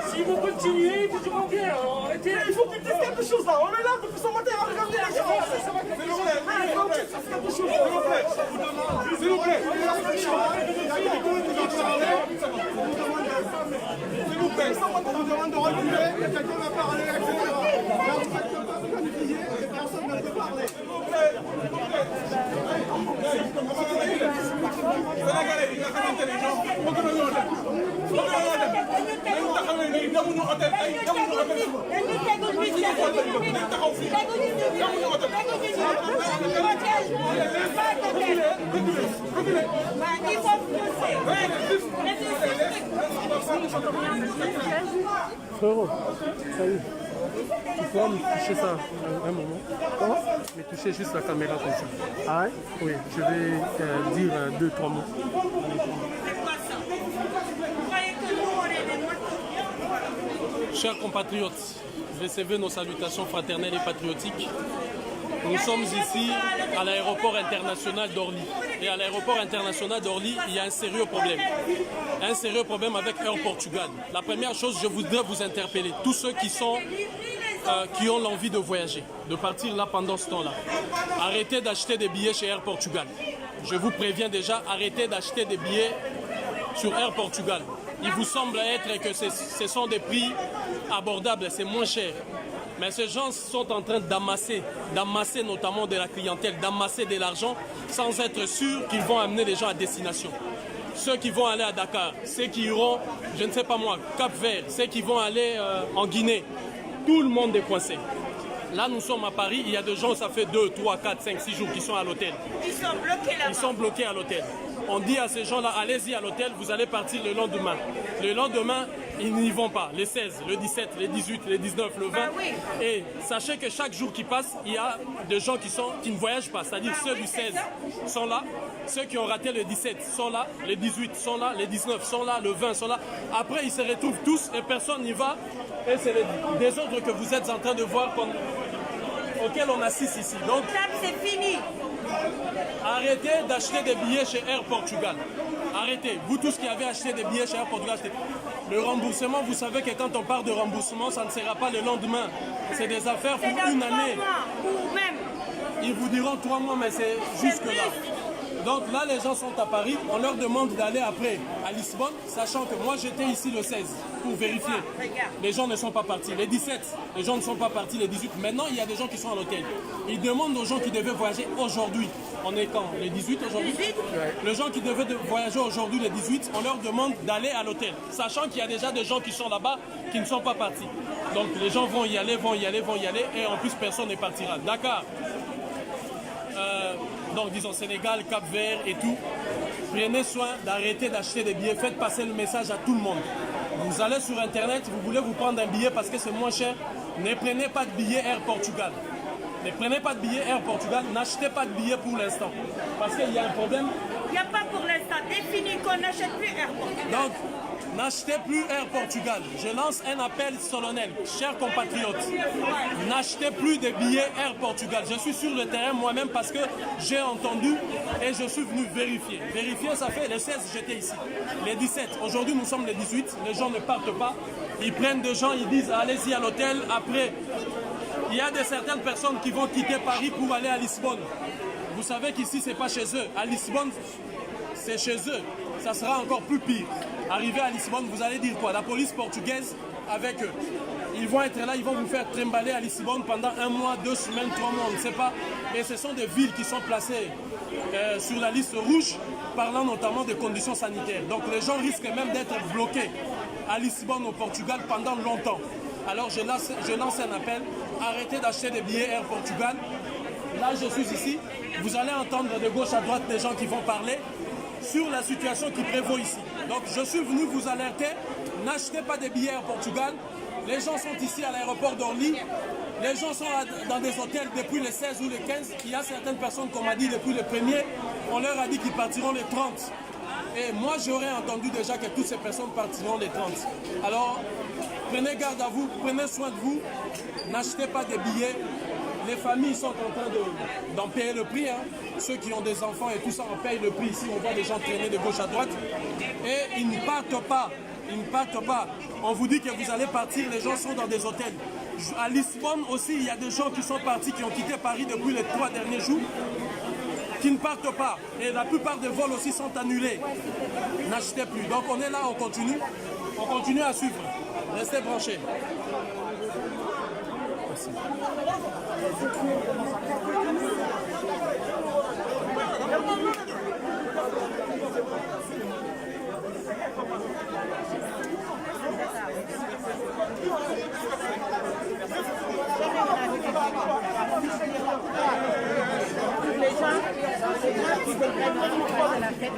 Si vous continuez, vous direz bien. Il faut qu'il dise quelque chose là. On est là depuis ce matin à regarder les gens. S'il vous plaît. S'il vous plaît. On vous demande de reculer. Quelqu'un va parler, etc. Personne ne peut parler. Frérot, salut. Tu pourras me toucher ça un moment. Comment? Mais toucher juste la caméra comme ça. Ah ouais? Oui, je vais dire 2-3 mots. Chers compatriotes, recevez nos salutations fraternelles et patriotiques. Nous sommes ici à l'aéroport international d'Orly. Et à l'aéroport international d'Orly, il y a un sérieux problème. Un sérieux problème avec Air Portugal. La première chose, je voudrais vous interpeller. Tous ceux qui ont l'envie de voyager, de partir là pendant ce temps-là. Arrêtez d'acheter des billets chez Air Portugal. Je vous préviens déjà, arrêtez d'acheter des billets sur Air Portugal. Il vous semble être que ce sont des prix abordables, c'est moins cher. Mais ces gens sont en train d'amasser notamment de la clientèle, d'amasser de l'argent sans être sûrs qu'ils vont amener les gens à destination. Ceux qui vont aller à Dakar, ceux qui iront, je ne sais pas moi, Cap-Vert, ceux qui vont aller en Guinée, tout le monde est coincé. Là, nous sommes à Paris, il y a des gens, ça fait 2, 3, 4, 5, 6 jours qui sont à l'hôtel. Ils sont bloqués là-bas. Ils sont bloqués à l'hôtel. On dit à ces gens-là, allez-y à l'hôtel, vous allez partir le lendemain. Le lendemain, ils n'y vont pas. Les 16, le 17, les 18, les 19, le 20. Oui. Et sachez que chaque jour qui passe, il y a des gens qui ne voyagent pas. C'est-à-dire ceux du 16 sont là, ceux qui ont raté le 17 sont là, les 18 sont là, les 19 sont là, le 20 sont là. Après, ils se retrouvent tous et personne n'y va. Et c'est les désordres que vous êtes en train de voir auxquels on assiste ici. Donc, c'est fini. Arrêtez d'acheter des billets chez Air Portugal. Arrêtez. Vous tous qui avez acheté des billets chez Air Portugal, le remboursement, vous savez que quand on parle de remboursement, ça ne sera pas le lendemain. C'est des affaires pour une année. 3 mois, ou même. Ils vous diront 3 mois, mais c'est jusque là. Donc là, les gens sont à Paris, on leur demande d'aller après à Lisbonne, sachant que moi j'étais ici le 16 pour vérifier. Les gens ne sont pas partis. Les 17, les gens ne sont pas partis. Les 18, maintenant il y a des gens qui sont à l'hôtel. Ils demandent aux gens qui devaient voyager aujourd'hui. On est quand? Les 18 aujourd'hui? Les gens qui devaient voyager aujourd'hui, les 18, on leur demande d'aller à l'hôtel, sachant qu'il y a déjà des gens qui sont là-bas qui ne sont pas partis. Donc les gens vont y aller, et en plus personne ne partira. Dakar. Donc disons Sénégal, Cap-Vert et tout. Prenez soin d'arrêter d'acheter des billets. Faites passer le message à tout le monde. Vous allez sur Internet, vous voulez vous prendre un billet parce que c'est moins cher. Ne prenez pas de billet Air Portugal. Ne prenez pas de billet Air Portugal. N'achetez pas de billet pour l'instant. Parce qu'il y a un problème. Il n'y a pas pour l'instant. Défini qu'on n'achète plus Air Portugal. Donc, n'achetez plus Air Portugal. Je lance un appel solennel. Chers compatriotes, n'achetez plus de billets Air Portugal. Je suis sur le terrain moi-même parce que j'ai entendu et je suis venu vérifier. Vérifier, ça fait les 16, j'étais ici. Les 17, aujourd'hui nous sommes les 18. Les gens ne partent pas. Ils prennent des gens, ils disent allez-y à l'hôtel. Après, il y a certaines personnes qui vont quitter Paris pour aller à Lisbonne. Vous savez qu'ici, c'est pas chez eux. À Lisbonne, c'est chez eux. Ça sera encore plus pire. Arrivé à Lisbonne, vous allez dire quoi? La police portugaise avec eux. Ils vont être là, ils vont vous faire trimballer à Lisbonne pendant 1 mois, 2 semaines, 3 mois, on ne sait pas. Et ce sont des villes qui sont placées sur la liste rouge, parlant notamment des conditions sanitaires. Donc les gens risquent même d'être bloqués à Lisbonne, au Portugal, pendant longtemps. Alors je lance un appel, arrêtez d'acheter des billets Air Portugal. Là, je suis ici, vous allez entendre de gauche à droite des gens qui vont parler sur la situation qui prévaut ici. Donc je suis venu vous alerter, n'achetez pas des billets Air Portugal. Les gens sont ici à l'aéroport d'Orly. Les gens sont dans des hôtels depuis le 16 ou le 15. Il y a certaines personnes, comme a dit depuis le 1er, on leur a dit qu'ils partiront le 30. Et moi, j'aurais entendu déjà que toutes ces personnes partiront les 30. Alors, prenez garde à vous, prenez soin de vous, n'achetez pas des billets. Les familles sont en train d'en payer le prix. Hein. Ceux qui ont des enfants et tout ça, on paye le prix. Ici, on voit des gens traîner de gauche à droite. Et ils ne partent pas. Ils ne partent pas. On vous dit que vous allez partir, les gens sont dans des hôtels. À Lisbonne aussi, il y a des gens qui sont partis, qui ont quitté Paris depuis les 3 derniers jours, qui ne partent pas. Et la plupart des vols aussi sont annulés. N'achetez plus. Donc on est là, on continue. On continue à suivre. Restez branchés. Merci. Les gens qui veulent vraiment la fête.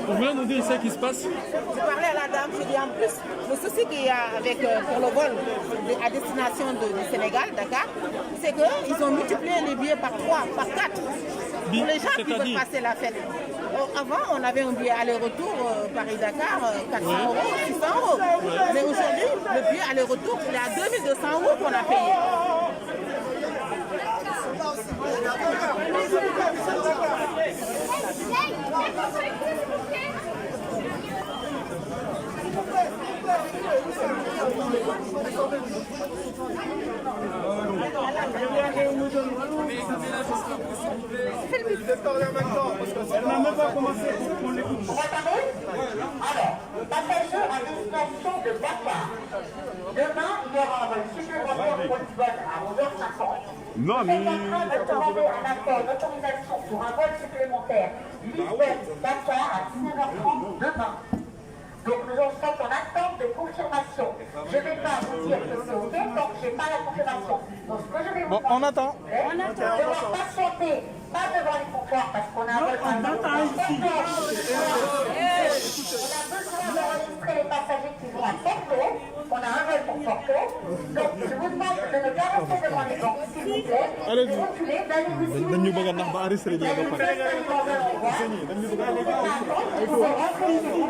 Vous voulez nous dire ce qui se passe? Je parlais à la dame, je dis en plus, le souci qu'il y a avec, pour le vol à destination du Sénégal, Dakar, c'est qu'ils ont multiplié les billets par 3, par 4. Pour les gens qui veulent passer la fête. Avant, on avait un billet aller-retour Paris-Dakar, 400 €, 600 €. Mais aujourd'hui, le billet aller-retour, il est à 2200 € qu'on a payé. Elle n'a même pas commencé. On l'écoute. Vous m'entendez? Alors, les passagers à destination de Dakar. Demain, il y aura un vol supplémentaire pour Lisbonne à 11h50. Non, mais... Vous êtes en train de demander un accord d'autorisation pour un vol supplémentaire Lisbonne-Dakar à 19h30 demain. Donc nous en sommes en attente de confirmation. Je ne vais pas vous dire que c'est OK tant que je n'ai pas la confirmation. Donc ce que je vais vous demander, on attend. de patienter, pas devant les comptoirs parce qu'on a un vol par exemple. On a besoin d'enregistrer les passagers qui vont à Porto. On a un vol pour Porto. Donc je vous demande de ne pas rester devant les banques, s'il vous plaît. Allez-y. Reculez, d'aller vous dañ ñu bëgg a nax ba arrêté Vous pouvez rentrer ici et vous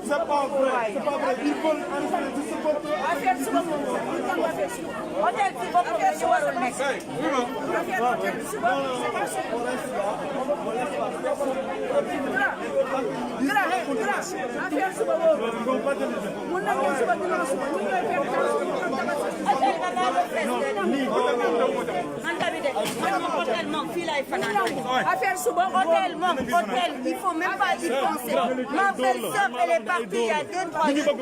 C'est pas vrai. C'est pas vrai. Ils veulent arrêter de se porter. Hôtel, il faut même pas y penser. Ma belle-sœur, elle est partie il y a 2-3 jours.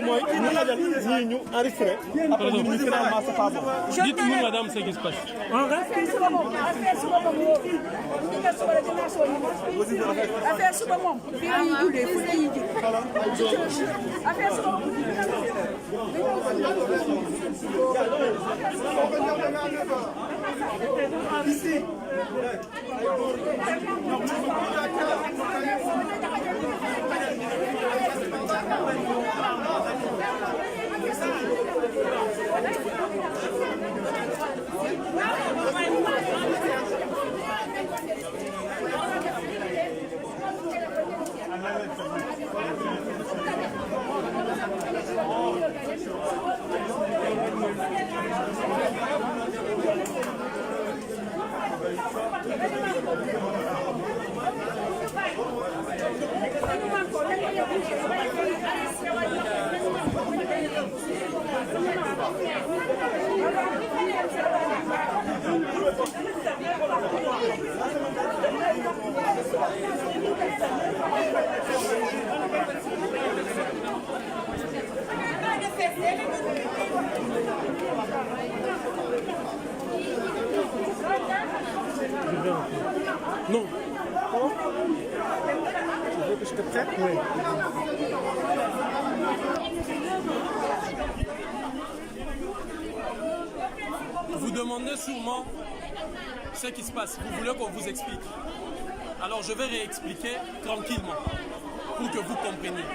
Dites-nous, madame, ce qui se passe. Ici. Non. T'es prêt? Oui. Vous demandez sûrement ce qui se passe. Vous voulez qu'on vous explique. Alors je vais réexpliquer tranquillement pour que vous compreniez.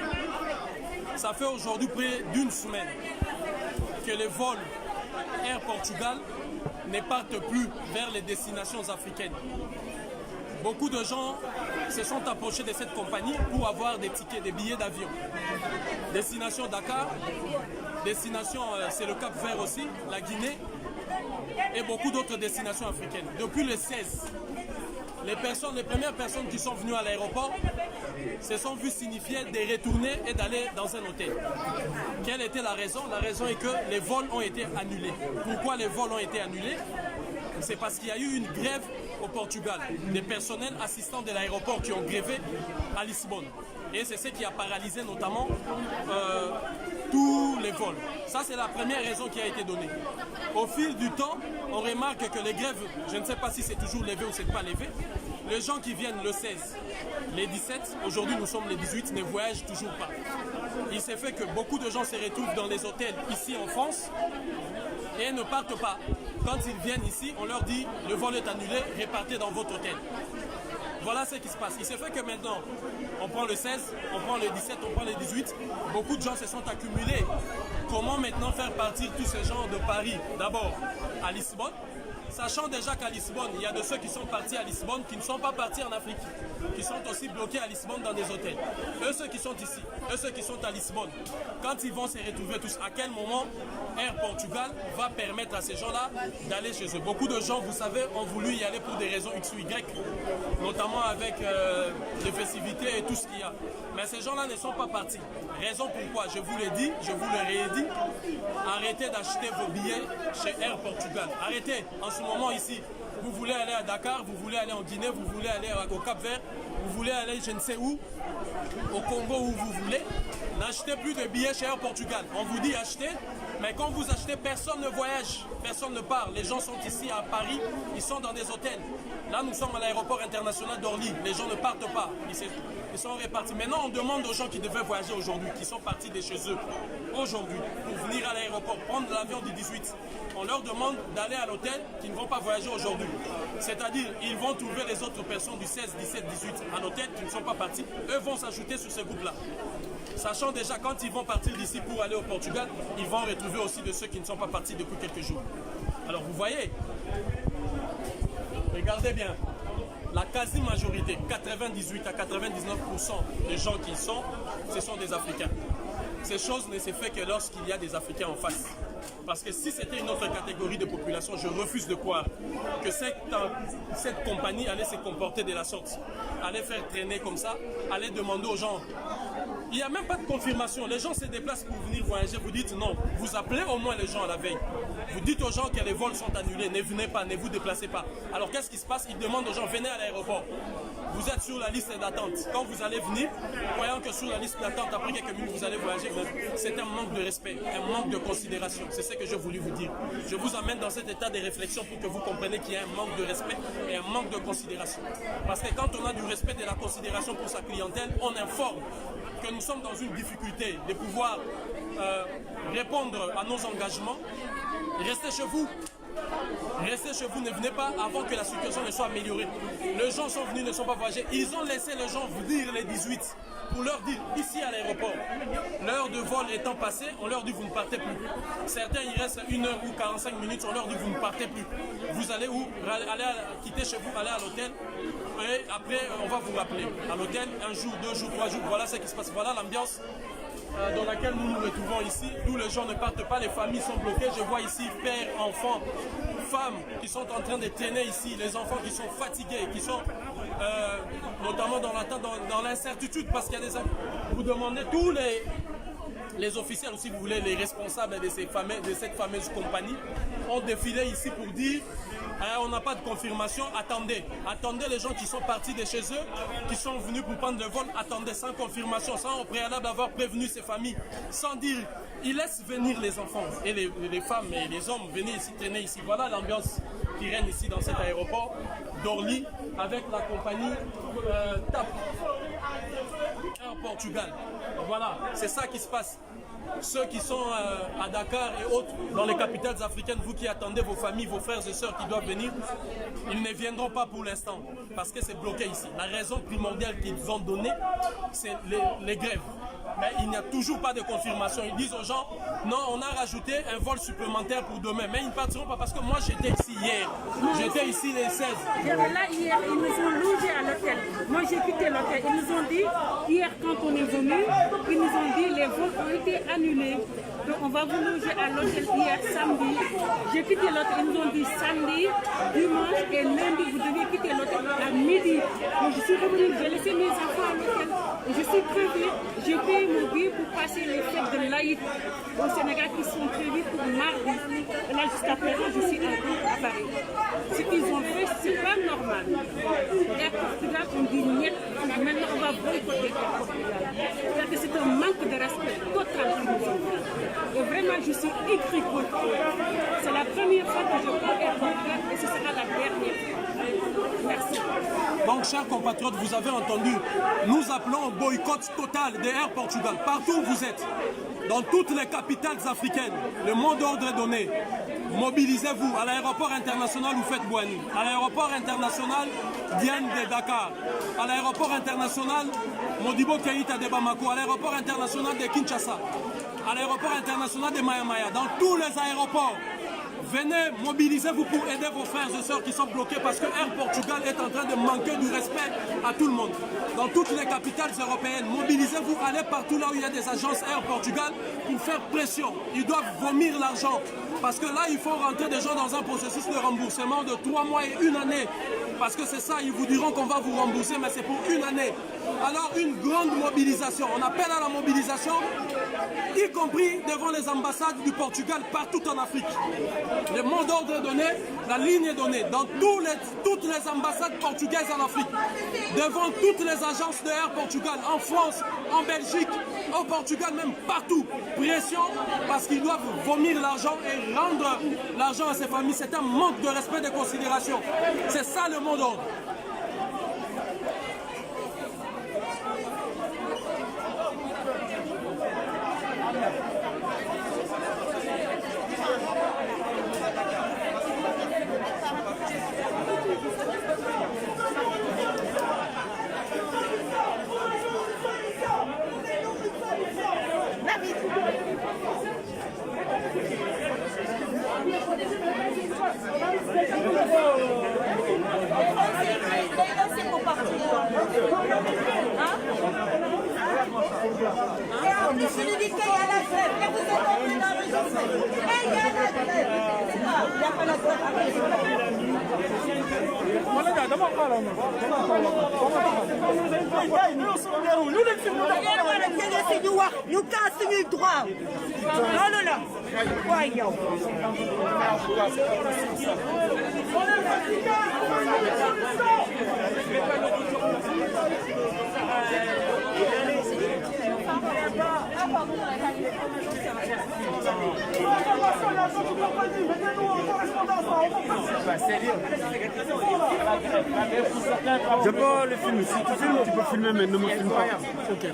Ça fait aujourd'hui près d'une semaine que les vols Air Portugal ne partent plus vers les destinations africaines. Beaucoup de gens se sont approchés de cette compagnie pour avoir des tickets, des billets d'avion. Destination Dakar, destination, c'est le Cap Vert aussi, la Guinée et beaucoup d'autres destinations africaines. Depuis le 16, les premières personnes qui sont venues à l'aéroport se sont vues signifier de retourner et d'aller dans un hôtel. Quelle était la raison? La raison est que les vols ont été annulés. Pourquoi les vols ont été annulés? C'est parce qu'il y a eu une grève au Portugal, des personnels assistants de l'aéroport qui ont grévé à Lisbonne. Et c'est ce qui a paralysé notamment tous les vols. Ça, c'est la première raison qui a été donnée. Au fil du temps, on remarque que les grèves, je ne sais pas si c'est toujours levé ou c'est pas levé, les gens qui viennent le 16, les 17, aujourd'hui nous sommes les 18, ne voyagent toujours pas. Il s'est fait que beaucoup de gens se retrouvent dans les hôtels ici en France et ne partent pas. Quand ils viennent ici, on leur dit le vol est annulé, repartez dans votre hôtel. Voilà ce qui se passe. Il s'est fait que maintenant, on prend le 16, on prend le 17, on prend le 18. Beaucoup de gens se sont accumulés. Comment maintenant faire partir tous ces gens de Paris, d'abord à Lisbonne, sachant déjà qu'à Lisbonne, il y a de ceux qui sont partis à Lisbonne qui ne sont pas partis en Afrique, qui sont aussi bloqués à Lisbonne dans des hôtels. Eux, ceux qui sont ici, eux, ceux qui sont à Lisbonne, quand ils vont se retrouver tous, à quel moment Air Portugal va permettre à ces gens-là d'aller chez eux? Beaucoup de gens, vous savez, ont voulu y aller pour des raisons X ou Y, notamment avec les festivités et tout ce qu'il y a. Mais ces gens-là ne sont pas partis. Raison pourquoi, je vous l'ai dit, je vous le réédit, arrêtez d'acheter vos billets chez Air Portugal. Arrêtez, en ce moment ici, vous voulez aller à Dakar, vous voulez aller en Guinée, vous voulez aller au Cap Vert, vous voulez aller je ne sais où, au Congo où vous voulez, n'achetez plus de billets chez Air Portugal. On vous dit acheter, mais quand vous achetez, personne ne voyage, personne ne part. Les gens sont ici à Paris, ils sont dans des hôtels. Là, nous sommes à l'aéroport international d'Orly, les gens ne partent pas, ils sont répartis. Maintenant, on demande aux gens qui devaient voyager aujourd'hui, qui sont partis de chez eux aujourd'hui, pour venir à l'aéroport, prendre l'avion du 18. On leur demande d'aller à l'hôtel, qui ne vont pas voyager aujourd'hui. C'est-à-dire, ils vont trouver les autres personnes du 16, 17, 18 à l'hôtel qui ne sont pas partis. Eux vont s'ajouter sur ce groupe-là. Sachant déjà, quand ils vont partir d'ici pour aller au Portugal, ils vont retrouver aussi de ceux qui ne sont pas partis depuis quelques jours. Alors, vous voyez, regardez bien, la quasi-majorité, 98 à 99% des gens qui y sont, ce sont des Africains. Ces choses ne se font que lorsqu'il y a des Africains en face. Parce que si c'était une autre catégorie de population, je refuse de croire que cette compagnie allait se comporter de la sorte, allait faire traîner comme ça, allait demander aux gens. Il n'y a même pas de confirmation. Les gens se déplacent pour venir voyager. Vous dites non. Vous appelez au moins les gens à la veille. Vous dites aux gens que les vols sont annulés. Ne venez pas, ne vous déplacez pas. Alors qu'est-ce qui se passe? Ils demandent aux gens, venez à l'aéroport. Vous êtes sur la liste d'attente. Quand vous allez venir, croyant que sur la liste d'attente, après quelques minutes, vous allez voyager, c'est un manque de respect, un manque de considération. C'est ce que j'ai voulu vous dire. Je vous amène dans cet état de réflexion pour que vous compreniez qu'il y a un manque de respect et un manque de considération. Parce que quand on a du respect et de la considération pour sa clientèle, on informe que nous sommes dans une difficulté de pouvoir répondre à nos engagements. Restez chez vous. Restez chez vous, ne venez pas avant que la situation ne soit améliorée. Les gens sont venus, ne sont pas voyagés. Ils ont laissé les gens venir les 18 pour leur dire, ici à l'aéroport, l'heure de vol étant passée, on leur dit vous ne partez plus. Certains, il reste 1 heure ou 45 minutes, on leur dit vous ne partez plus. Vous allez où? Allez quitter chez vous, allez à l'hôtel. Et après, on va vous rappeler. À l'hôtel, 1 jour, 2 jours, 3 jours, voilà ce qui se passe. Voilà l'ambiance dans laquelle nous nous retrouvons ici, d'où les gens ne partent pas, les familles sont bloquées. Je vois ici pères, enfants, femmes qui sont en train de traîner ici, les enfants qui sont fatigués, qui sont notamment dans l'incertitude, parce qu'il y a des... Vous demandez tous les officiels, ou si vous voulez, les responsables de cette fameuse compagnie, ont défilé ici pour dire on n'a pas de confirmation, attendez les gens qui sont partis de chez eux, qui sont venus pour prendre le vol, attendez sans confirmation, sans au préalable avoir prévenu ces familles, sans dire, ils laissent venir les enfants et les femmes et les hommes venir ici, traîner ici. Voilà l'ambiance qui règne ici dans cet aéroport d'Orly avec la compagnie TAP. Air Portugal. Voilà, c'est ça qui se passe. Ceux qui sont à Dakar et autres, dans les capitales africaines, vous qui attendez vos familles, vos frères et sœurs qui doivent venir, ils ne viendront pas pour l'instant parce que c'est bloqué ici. La raison primordiale qu'ils ont donnée, c'est les grèves. Mais il n'y a toujours pas de confirmation. Ils disent aux gens, non, on a rajouté un vol supplémentaire pour demain. Mais ils ne partiront pas parce que moi j'étais ici hier. J'étais ici les 16. J'étais là hier, ils nous ont logés à l'hôtel. Moi j'ai quitté l'hôtel. Ils nous ont dit, hier quand on est venu, ils nous ont dit les vols ont été annulés. Donc on va vous loger à l'hôtel hier samedi. J'ai quitté l'hôtel, ils nous ont dit samedi, dimanche et lundi, vous devez quitter l'hôtel à midi. Donc je suis revenue, j'ai laissé mes enfants à l'hôtel. Je suis crevée, j'ai payé mon billet pour passer les fêtes de l'Aïd au Sénégal qui sont prévues pour mardi. Et là jusqu'à présent, je suis encore à Paris. Ce qu'ils ont fait, c'est pas normal. Air Portugal, on dit niet, maintenant on va boycotter Air Portugal. C'est-à-dire que c'est un manque de respect total pour nous. Et vraiment, je suis écrite. C'est la première fois que je prends Air Portugal et ce sera la dernière fois. Merci. Donc, chers compatriotes, vous avez entendu, nous appelons au boycott total de Air Portugal. Partout où vous êtes, dans toutes les capitales africaines, le mot d'ordre est donné. Mobilisez-vous. À l'aéroport international, vous faites Bouani. À l'aéroport international, Diane de Dakar. À l'aéroport international, Modibo Keïta de Bamako. À l'aéroport international de Kinshasa. À l'aéroport international de Maya Maya. Dans tous les aéroports, venez, mobilisez-vous pour aider vos frères et sœurs qui sont bloqués parce que Air Portugal est en train de manquer du respect à tout le monde. Dans toutes les capitales européennes, mobilisez-vous, allez partout là où il y a des agences Air Portugal pour faire pression. Ils doivent vomir l'argent parce que là, il faut rentrer des gens dans un processus de remboursement de 3 mois et 1 année. Parce que c'est ça, ils vous diront qu'on va vous rembourser, mais c'est pour 1 année. Alors une grande mobilisation, on appelle à la mobilisation, y compris devant les ambassades du Portugal partout en Afrique. Le mot d'ordre est donné, la ligne est donnée dans toutes les ambassades portugaises en Afrique, devant toutes les agences de Air Portugal, en France, en Belgique, au Portugal, même partout. Pression parce qu'ils doivent vomir l'argent et rendre l'argent à ces familles. C'est un manque de respect et de considération. C'est ça le mot d'ordre. Et en plus, il dit qu'il y a la grève. Et vous êtes entrés dans le journal. Et il y a la grève. Il n'y a pas la grève avec ñu kaas suñuy droit loolu la waay yow Je peux le filmer. Si tu filmes, tu peux filmer, mais ne me filme pas. Ok.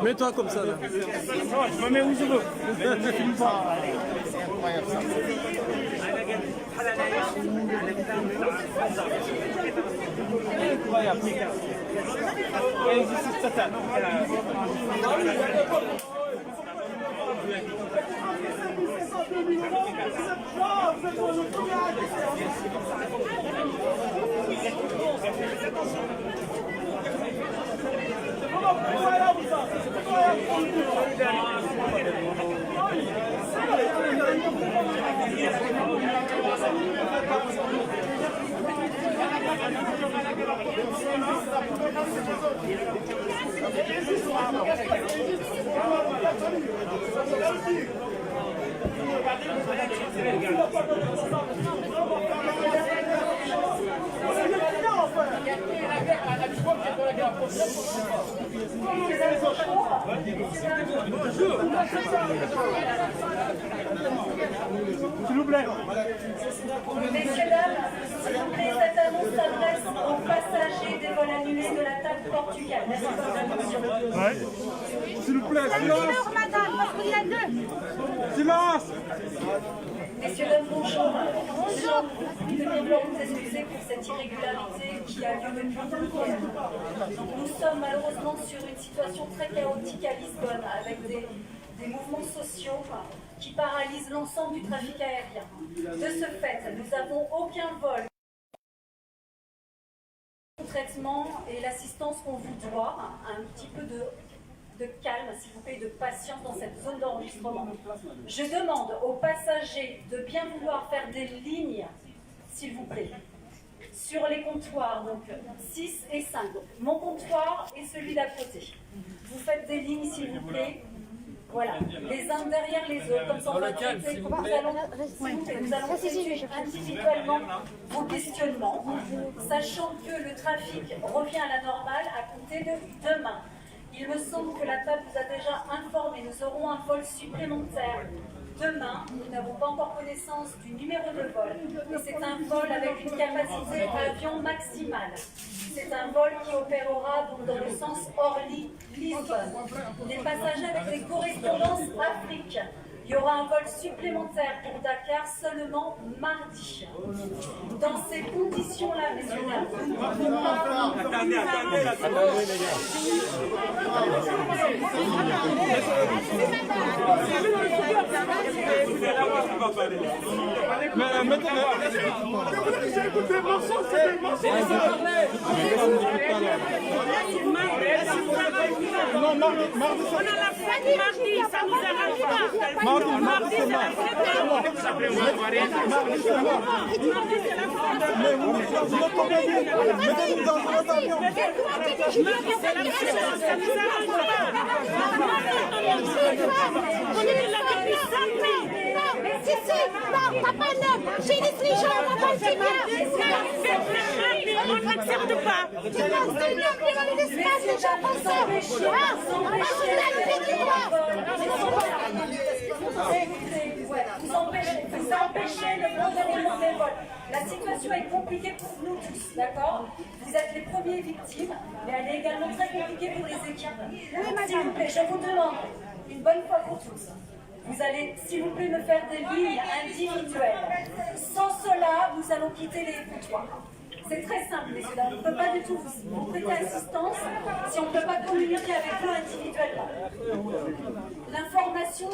Mets-toi comme ça là. Je me mets où je veux. Ne me filme pas. C'est incroyable ça. Incroyable. Injustice totale. S'il vous plaît. Messieurs, dames, s'il vous plaît, cette annonce s'adresse aux passagers des vols vol annulé de la table Portugal. Merci de votre attention. S'il vous plaît, silence. Madame, parce qu'il y a deux. Silence. Messieurs, dames, bonjour. Bonjour. Nous devons nous excuser pour cette irrégularité qui a lieu depuis hier. Donc, nous sommes malheureusement sur une situation très chaotique à Lisbonne, avec des mouvements sociaux qui paralysent l'ensemble du trafic aérien. De ce fait, nous n'avons aucun vol. Le traitement et l'assistance qu'on vous doit, un petit peu de calme, s'il vous plaît, de patience dans cette zone d'enregistrement. Je demande aux passagers de bien vouloir faire des lignes, s'il vous plaît, sur les comptoirs, donc 6 et 5. Mon comptoir et celui d'à côté. Vous faites des lignes, s'il vous plaît. Voilà, les uns derrière les autres, comme ça on va traiter. Nous allons traiter individuellement vos questionnements, sachant que le trafic revient à la normale à compter de demain. Il me semble que la table vous a déjà informé, nous aurons un vol supplémentaire demain. Nous n'avons pas encore connaissance du numéro de vol, mais c'est un vol avec une capacité avion maximale. C'est un vol qui opérera donc dans le sens Orly-Lisbonne. Des passagers avec des correspondances Afrique. Il y aura un vol supplémentaire pour Dakar seulement mardi. Dans ces conditions-là, messieurs, dames, nous ne pouvons pas... Attendez, les gars. Non, mardi, on a la fête mardi, ça nous arrange pas. Mardi, c'est la fête. Mardi, c'est la fête. Mais vous mettez dans un avion. Ça nous arrange pas. On est là depuis samedi. Si, non, t'as pas neuf. J'ai dit les gens, on va pas le dire. On n'accepte pas. Tu lances des neufs, les gens de l'espace, les gens pensent ça. Vous empêchez le bon déroulement des vols. La situation est compliquée pour nous tous, d'accord? Vous êtes les premières victimes, mais elle est également très compliquée pour les équipes. S'il vous plaît, je vous demande, une bonne fois pour tous, vous allez, s'il vous plaît, me faire des lignes individuelles. Sans cela, nous allons quitter les comptoirs. C'est très simple, messieurs, dames. On ne peut pas du tout vous prêter assistance si on ne peut pas communiquer avec vous individuellement. L'information,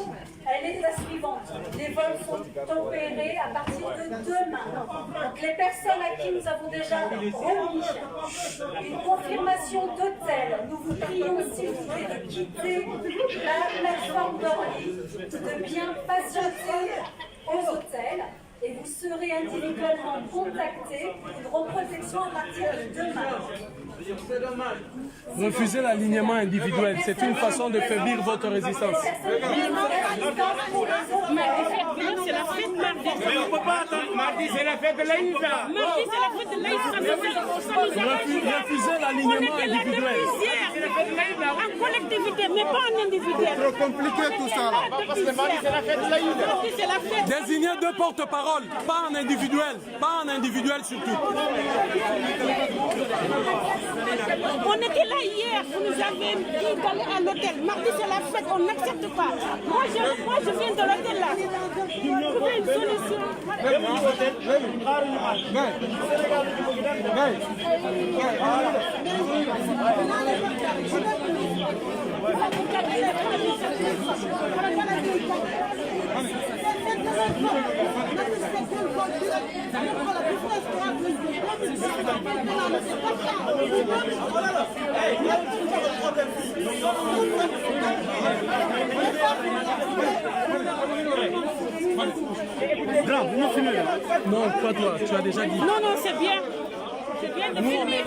elle est la suivante. Les vols sont opérés à partir de demain. Donc les personnes à qui nous avons déjà remis une confirmation d'hôtel, nous vous prions, s'il vous plaît, de quitter la plateforme d'Orly, de bien patienter aux hôtels. Et vous serez individuellement contactés pour une reprotection à partir de demain. Refusez l'alignement individuel, c'est une façon de faiblir votre résistance. C'est la fête mardi. Mais on ne peut pas attendre. Mardi, c'est la fête de l'Aïd. Mardi, c'est la fête de l'Aïd. Refusez l'alignement individuel. En collectivité, mais pas en individuel. C'est trop compliqué tout ça. Parce que mardi, c'est la fête de l'Aïd. Désignez deux porte-paroles, pas en individuel, surtout. On était là hier, vous nous avez dit d'aller à l'hôtel. Mardi, c'est la fête, on n'accepte pas. Moi, je viens de l'hôtel là. Trouver une solution. Non, pas toi, tu as déjà dit. Non, c'est bien. C'est bien de filmer,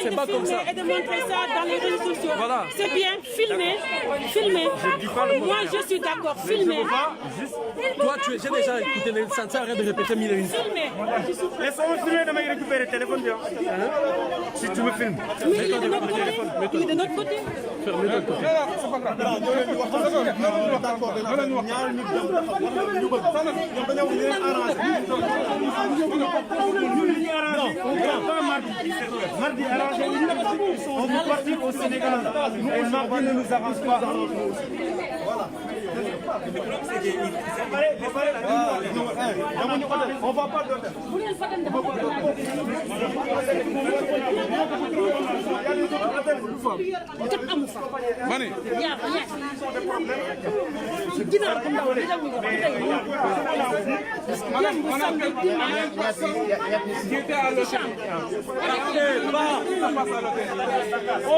C'est pas comme ça. et de montrer ça dans les réseaux sociaux. Voilà. C'est bien, filmer. Moi, je suis d'accord, filmer. Toi, j'ai déjà écouté les sans arrêt de répéter 1001 fois. Filmer. Laisse-moi filmer, de me récupérer le téléphone. Si tu me filmes. Oui, il est de notre côté. Il est de notre côté. Fermez de côté. Non, pas mardi. Mardi, arrangez-vous. On veut partir au Sénégal. Et mardi ne nous avance pas. Voilà. On va pas d'hôtel. On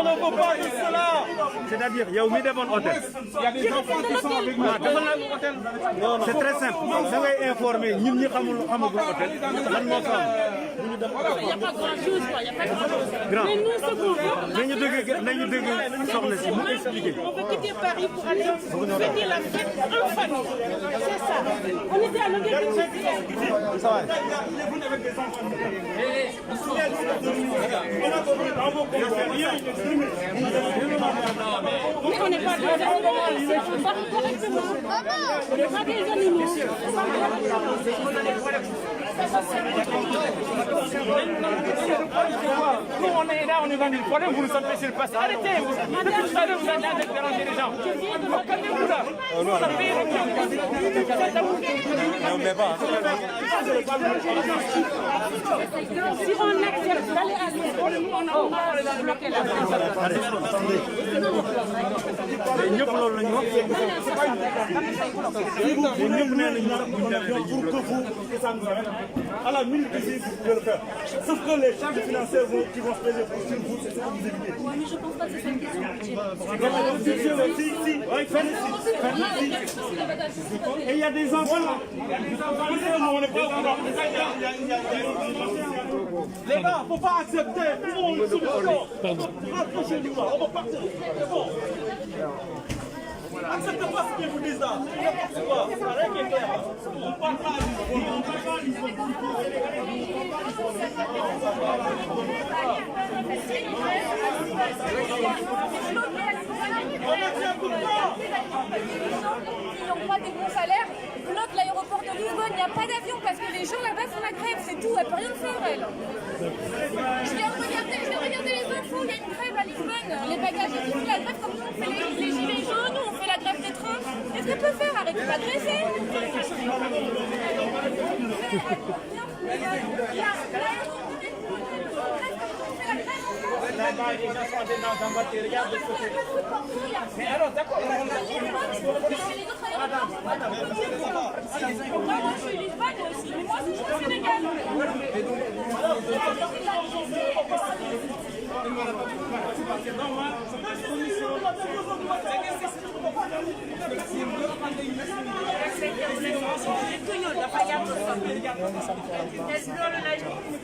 ne peut pas de cela. C'est-à-dire, il y a au Medebon Hôtel. Il y a des enfants qui sont avec nous. C'est très simple. Vous avez informé, nous ne savons pas hôtel. Il n'y a pas grand-chose, il n'y a pas grand-chose. Mais nous, ce qu'on veut, on veut quitter Paris pour aller fêter la fête en famille. C'est ça. On était à l'Oguet. ça va. Mais on n'est pas des animaux, on parle correctement. On n'est pas des animaux. Nous, on est là, on est dans le problème, vous nous empêchez de passer. Arrêtez, vous êtes là de déranger les gens. Calmez-vous là. Non, mais pas. Si on accepte d'aller à l'école, nous, on va bloquer la pour que vous, que ça nous amène à la minute ici, vous pouvez le faire. Sauf que les charges financières qui vont se payer sur vous, c'est ça que vous évitez. Oui, mais je ne pense pas que c'est une question de budget. Et il y a des enfants là. On n'est pas encore. Les gars, il ne faut pas accepter. On est sur le corps. Rapprochez-vous là, on va partir. C'est bon. Acceptez pas ce qu'ils vous disent là. N'importe quoi. C'est rien qui est clair. On ne parle pas à l'histoire. On ne parle pas à l'histoire. Qui n'ont pas des bons salaires bloquent l'aéroport de Lisbonne. Il n'y a pas d'avion parce que les gens là-bas font la grève, c'est tout. Elle ne peut rien faire, elle. Je viens de regarder les infos, il y a une grève à Lisbonne. Les bagages font la grève comme nous, on fait les gilets jaunes, nous on fait la grève des trains. Qu'est-ce qu'on peut faire? Arrêtez d'agresser. Là-bas, les gens sont dans un voiture, regarde de ce côté. Mais alors, d'accord, Moi, je suis Lisbonne aussi, mais moi, je suis au Sénégal.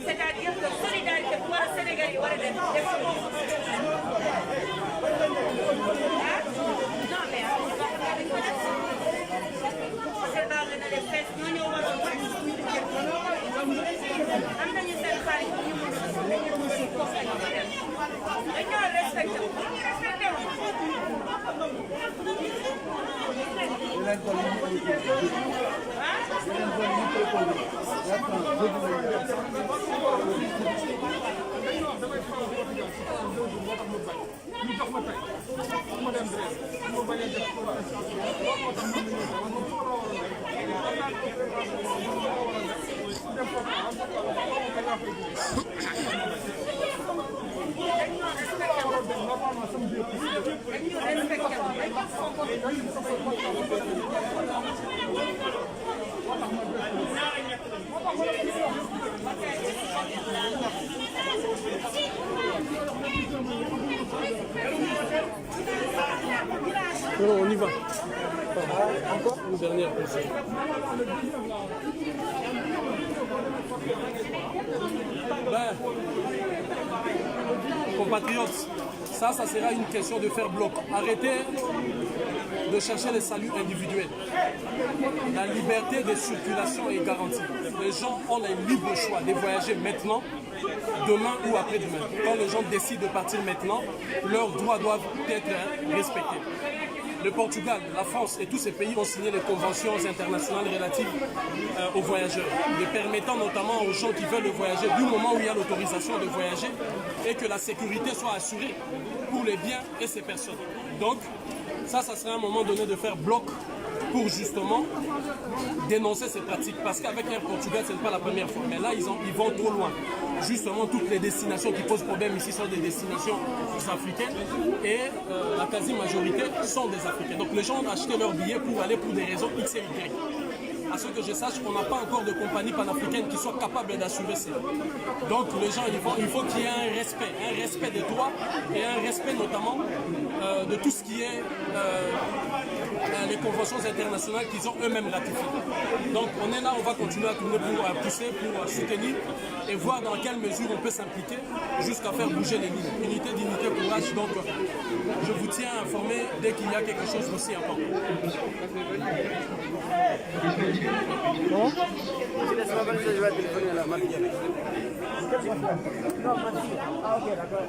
C'est-à-dire que solidarité pour le Sénégal, il y aura des Non, on y va. Encore une dernière question. Ben, compatriotes, ça sera une question de faire bloc. Arrêtez de chercher les saluts individuels. La liberté de circulation est garantie. Les gens ont le libre choix de voyager maintenant, demain ou après-demain. Quand les gens décident de partir maintenant, leurs droits doivent être respectés. le Portugal, la France et tous ces pays ont signé les conventions internationales relatives aux voyageurs, les permettant notamment aux gens qui veulent voyager du moment où il y a l'autorisation de voyager et que la sécurité soit assurée pour les biens et ces personnes. Donc, ça serait un moment donné de faire bloc pour justement dénoncer ces pratiques. Parce qu'avec Air Portugal, ce n'est pas la première fois. Mais là, ils vont trop loin. Justement, toutes les destinations qui posent problème ici sont des destinations africaines. Et la quasi-majorité sont des Africains. Donc les gens ont acheté leurs billets pour aller pour des raisons X et Y. À ce que je sache, on n'a pas encore de compagnie panafricaine qui soit capable d'assurer ça. Donc les gens, il faut qu'il y ait un respect des droits et un respect notamment de tout ce qui est les conventions internationales qu'ils ont eux-mêmes ratifiées. Donc on est là, on va continuer à tourner pour pousser, pour soutenir et voir dans quelle mesure on peut s'impliquer jusqu'à faire bouger les lignes. Unité, dignité, courage. Donc je vous tiens informé dès qu'il y a quelque chose aussi important. Bon, je laisse ma valise, je vais téléphoner à la marque. Non, ah ok, d'accord.